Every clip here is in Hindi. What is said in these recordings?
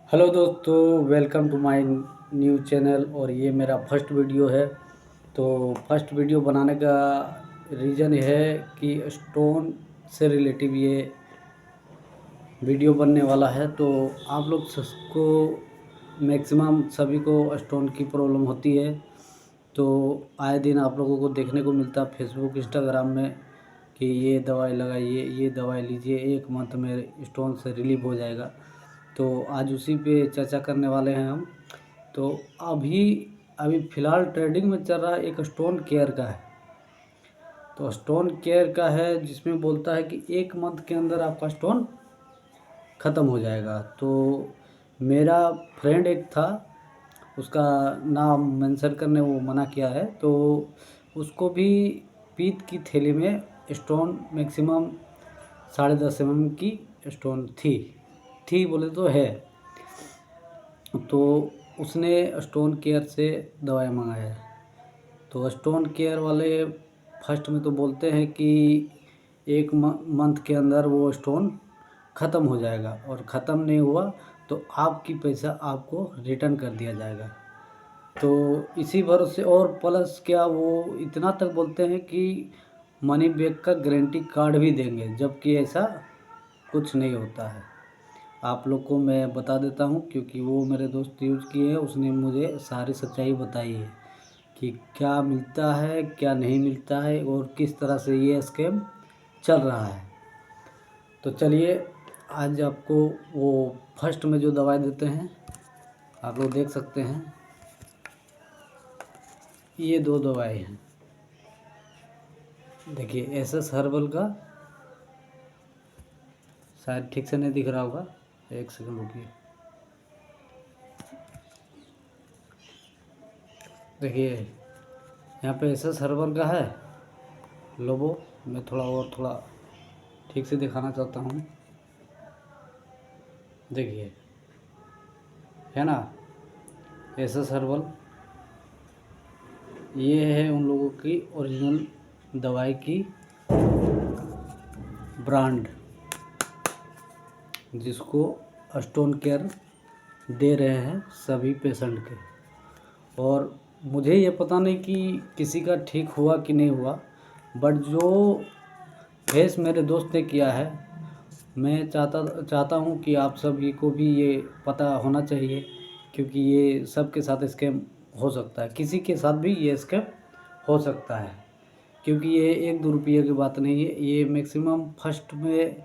हेलो दोस्तों, welcome to my new channel. और ये मेरा फर्स्ट वीडियो है। तो फर्स्ट वीडियो बनाने का रीज़न ये है कि स्टोन से रिलेटिव ये वीडियो बनने वाला है। तो आप लोग सबको मैक्सिमम सभी को स्टोन की प्रॉब्लम होती है। तो आए दिन आप लोगों को देखने को मिलता है फेसबुक इंस्टाग्राम में कि ये दवाई लगाइए, ये दवाई लीजिए, 1 मंथ में स्टोन से रिलीव हो जाएगा। तो आज उसी पे चर्चा करने वाले हैं हम। तो अभी अभी फ़िलहाल ट्रेंडिंग में चल रहा है, एक स्टोन केयर का है। तो स्टोन केयर का है जिसमें बोलता है कि 1 मंथ के अंदर आपका स्टोन ख़त्म हो जाएगा। तो मेरा फ्रेंड एक था, उसका नाम मेंशन करने वो मना किया है। तो उसको भी पीत की थैली में स्टोन मैक्सिमम 10.5 mm की स्टोन थी बोले तो है। तो उसने स्टोन केयर से दवाई मंगाया है। तो स्टोन केयर वाले फर्स्ट में तो बोलते हैं कि 1 मंथ के अंदर वो स्टोन ख़त्म हो जाएगा, और ख़त्म नहीं हुआ तो आपकी पैसा आपको रिटर्न कर दिया जाएगा। तो इसी भरोसे और प्लस क्या वो इतना तक बोलते हैं कि मनी बैक का गारंटी कार्ड भी देंगे, जबकि ऐसा कुछ नहीं होता है। आप लोग को मैं बता देता हूँ क्योंकि वो मेरे दोस्त यूज़ किए हैं, उसने मुझे सारी सच्चाई बताई है कि क्या मिलता है, क्या नहीं मिलता है, और किस तरह से ये स्कैम चल रहा है। तो चलिए आज आपको वो फर्स्ट में जो दवाई देते हैं आप लोग देख सकते हैं। ये 2 दवाई हैं, देखिए एसएस हर्बल का। शायद ठीक से नहीं दिख रहा होगा, 1 सेकंड रुकिए। देखिए यहाँ पे एसएस हर्बल का है लोगो। मैं थोड़ा ठीक से दिखाना चाहता हूँ। देखिए है ना, एसएस हर्बल ये है उन लोगों की ओरिजिनल दवाई की ब्रांड, जिसको स्टोन केयर दे रहे हैं सभी पेशेंट के। और मुझे ये पता नहीं कि किसी का ठीक हुआ कि नहीं हुआ, बट जो फेस मेरे दोस्त ने किया है, मैं चाहता हूँ कि आप सभी को भी ये पता होना चाहिए, क्योंकि ये सबके साथ स्कैम हो सकता है, किसी के साथ भी ये स्कैम हो सकता है। क्योंकि ये 1-2 रुपये की बात नहीं है, ये मैक्सिमम फर्स्ट में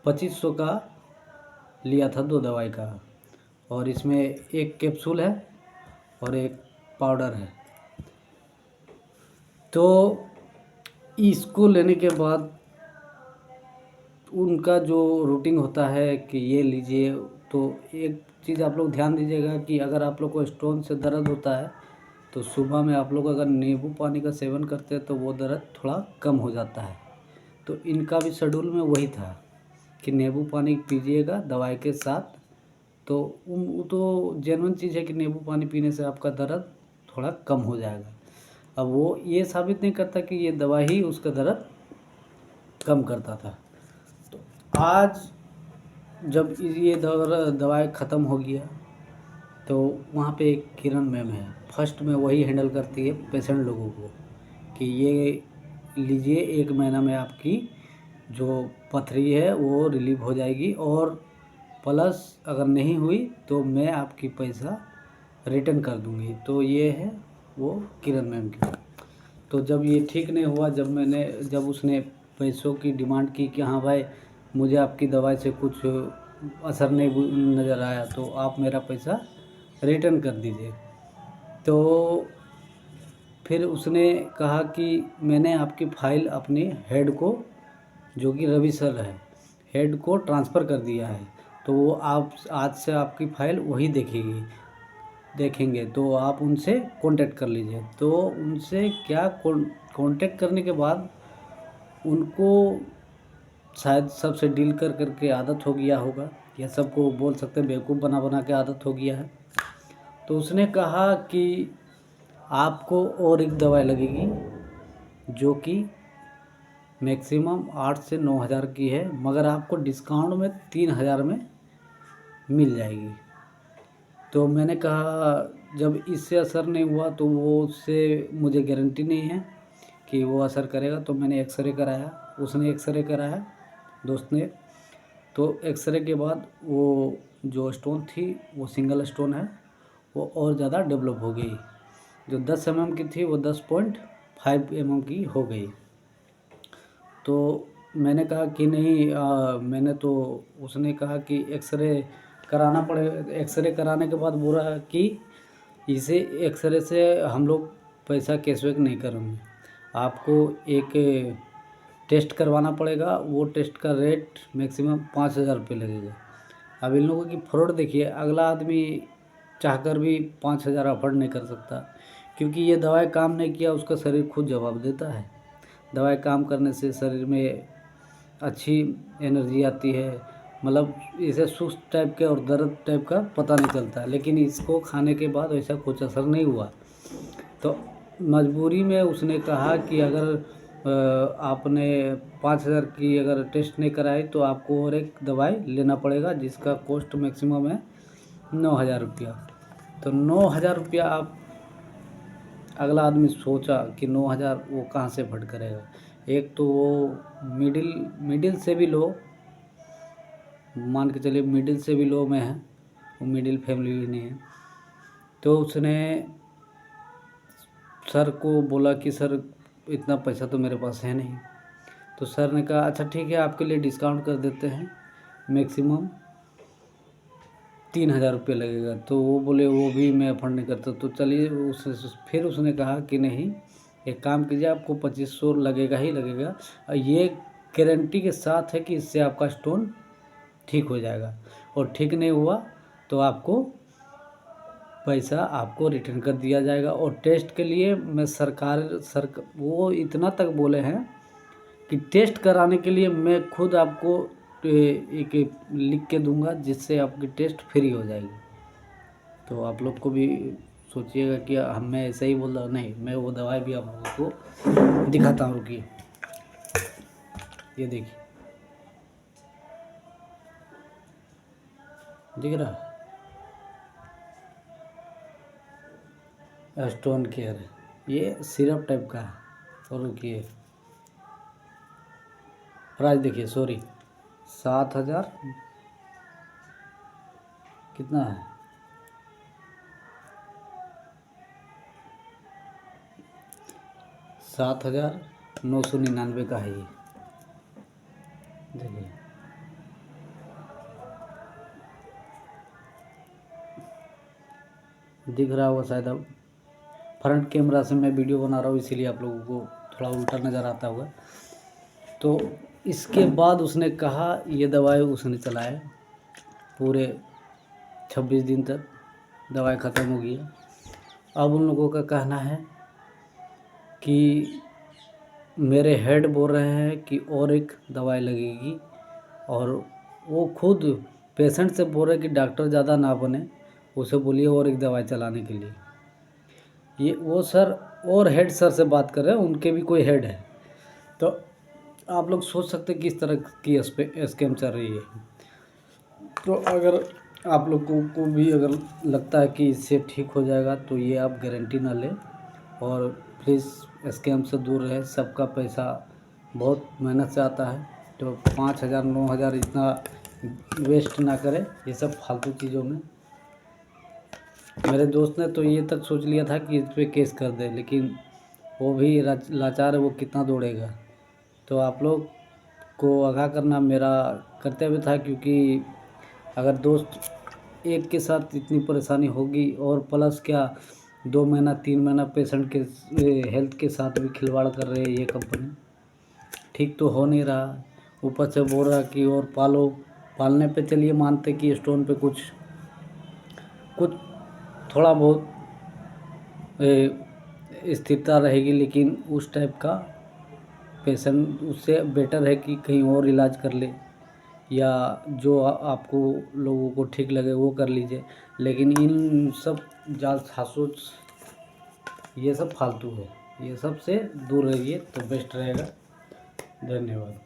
2500 का लिया था 2 दवाई का। और इसमें एक कैप्सूल है और एक पाउडर है। तो इसको लेने के बाद उनका जो रूटीन होता है कि ये लीजिए। तो एक चीज़ आप लोग ध्यान दीजिएगा कि अगर आप लोग को स्टोन से दर्द होता है तो सुबह में आप लोग अगर नींबू पानी का सेवन करते हैं तो वो दर्द थोड़ा कम हो जाता है। तो इनका भी शेड्यूल में वही था कि नींबू पानी पीजिएगा दवाई के साथ। तो वो तो जेन्युइन चीज़ है कि नींबू पानी पीने से आपका दर्द थोड़ा कम हो जाएगा। अब वो ये साबित नहीं करता कि ये दवा ही उसका दर्द कम करता था। तो आज जब ये दवाई ख़त्म हो गया तो वहाँ पे एक किरण मैम है, फर्स्ट में वही हैंडल करती है पेशेंट लोगों को कि ये लीजिए, 1 महीना में आपकी जो पथरी है वो रिलीव हो जाएगी, और प्लस अगर नहीं हुई तो मैं आपकी पैसा रिटर्न कर दूंगी। तो ये है वो किरण मैम की। तो जब ये ठीक नहीं हुआ, जब उसने पैसों की डिमांड की कि हाँ भाई मुझे आपकी दवाई से कुछ असर नहीं नज़र आया, तो आप मेरा पैसा रिटर्न कर दीजिए। तो फिर उसने कहा कि मैंने आपकी फ़ाइल अपने हेड को, जो कि रवि सर है, हेड को ट्रांसफ़र कर दिया है। तो वो आप आज से आपकी फ़ाइल वही देखेंगे, तो आप उनसे कांटेक्ट कर लीजिए। तो उनसे क्या कांटेक्ट करने के बाद उनको शायद सबसे डील करके आदत हो गया होगा, या सबको बोल सकते हैं बेवकूफ़ बना के आदत हो गया है। तो उसने कहा कि आपको और एक दवाई लगेगी जो कि मैक्सिमम 8 से 9 हज़ार की है, मगर आपको डिस्काउंट में 3 हज़ार में मिल जाएगी। तो मैंने कहा जब इससे असर नहीं हुआ तो वो उससे मुझे गारंटी नहीं है कि वो असर करेगा। तो मैंने एक्सरे कराया, उसने एक्सरे कराया दोस्त ने। तो एक्सरे के बाद वो जो स्टोन थी वो सिंगल स्टोन है, वो और ज़्यादा डेवलप हो गई। जो 10 mm की थी वो 10.5 mm की हो गई। तो मैंने कहा कि नहीं मैंने तो उसने कहा कि एक्सरे कराना पड़े। एक्सरे कराने के बाद बोला कि इसे एक्सरे से हम लोग पैसा कैशबैक नहीं करेंगे, आपको एक टेस्ट करवाना पड़ेगा। वो टेस्ट का रेट मैक्सिमम 5,000 रुपये लगेगा। अब इन लोगों की फ्रॉड देखिए, अगला आदमी चाहकर भी 5,000 अफोर्ड नहीं कर सकता, क्योंकि ये दवाई काम नहीं किया उसका शरीर खुद जवाब देता है। दवाई काम करने से शरीर में अच्छी एनर्जी आती है, मतलब इसे सुस्त टाइप के और दर्द टाइप का पता नहीं चलता है। लेकिन इसको खाने के बाद ऐसा कुछ असर नहीं हुआ। तो मजबूरी में उसने कहा कि अगर आपने 5,000 की अगर टेस्ट नहीं कराई तो आपको और एक दवाई लेना पड़ेगा, जिसका कॉस्ट मैक्सिमम है 9,000 रुपया। तो 9,000 रुपया आप अगला आदमी सोचा कि 9,000 वो कहाँ से फट करेगा। एक तो वो मिडिल से भी लो, मान के चलिए मिडिल से भी लो में है, वो मिडिल फैमिली भी नहीं है। तो उसने सर को बोला कि सर इतना पैसा तो मेरे पास है नहीं। तो सर ने कहा अच्छा ठीक है, आपके लिए डिस्काउंट कर देते हैं, मैक्सिमम 3,000 रुपये लगेगा। तो वो बोले वो भी मैं अफोर्ड नहीं करता। तो चलिए फिर उसने कहा कि नहीं, एक काम कीजिए, आपको 2,500 लगेगा ही लगेगा, और ये गारंटी के साथ है कि इससे आपका स्टोन ठीक हो जाएगा, और ठीक नहीं हुआ तो आपको पैसा आपको रिटर्न कर दिया जाएगा। और टेस्ट के लिए मैं वो इतना तक बोले हैं कि टेस्ट कराने के लिए मैं खुद आपको एक लिख के दूंगा, जिससे आपकी टेस्ट फ्री हो जाएगी। तो आप लोग को भी सोचिएगा कि मैं ऐसे ही बोल रहा, नहीं, मैं वो दवाई भी आप लोगों को दिखाता हूँ। रुकिए, ये देखिए, दिख रहा है, स्टोन केयर है, ये सिरप टाइप का है। और रुकिए, प्राइस देखिए, सॉरी 7,000 कितना है, 7,999 का है ये। देखिए, दिख रहा होगा शायद। अब फ्रंट कैमरा से मैं वीडियो बना रहा हूँ, इसीलिए आप लोगों को थोड़ा उल्टा नज़र आता होगा। तो इसके बाद उसने कहा, ये दवाई उसने चलाया पूरे 26 दिन तक, दवाई ख़त्म हो गई। अब उन लोगों का कहना है कि मेरे हेड बोल रहे हैं कि और एक दवाई लगेगी, और वो खुद पेशेंट से बोल रहे हैं कि डॉक्टर ज़्यादा ना बने, उसे बोलिए और एक दवाई चलाने के लिए। ये वो सर और हेड सर से बात कर रहे हैं, उनके भी कोई हेड है। तो आप लोग सोच सकते हैं किस तरह की स्कैम चल रही है। तो अगर आप लोगों को भी अगर लगता है कि इससे ठीक हो जाएगा तो ये आप गारंटी ना लें, और प्लीज़ स्कैम से दूर रहें। सबका पैसा बहुत मेहनत से आता है, तो 5,000 9,000 इतना वेस्ट ना करें ये सब फालतू चीज़ों में। मेरे दोस्त ने तो ये तक सोच लिया था कि इस पर केस कर दे, लेकिन वो भी लाचार है, वो कितना दौड़ेगा। तो आप लोग को आगाह करना मेरा कर्तव्य था, क्योंकि अगर दोस्त एक के साथ इतनी परेशानी होगी, और प्लस क्या 2 महीना 3 महीना पेशेंट के हेल्थ के साथ भी खिलवाड़ कर रहे हैं ये कंपनी, ठीक तो हो नहीं रहा। ऊपर से बोल रहा कि और पालने पे चलिए मानते कि स्टोन पे कुछ थोड़ा बहुत स्थिरता रहेगी, लेकिन उस टाइप का पेशेंट उससे बेटर है कि कहीं और इलाज कर ले, या जो आपको लोगों को ठीक लगे वो कर लीजिए। लेकिन इन सब जाल सासुस ये सब फालतू है, ये सब से दूर रहिए तो बेस्ट रहेगा। धन्यवाद।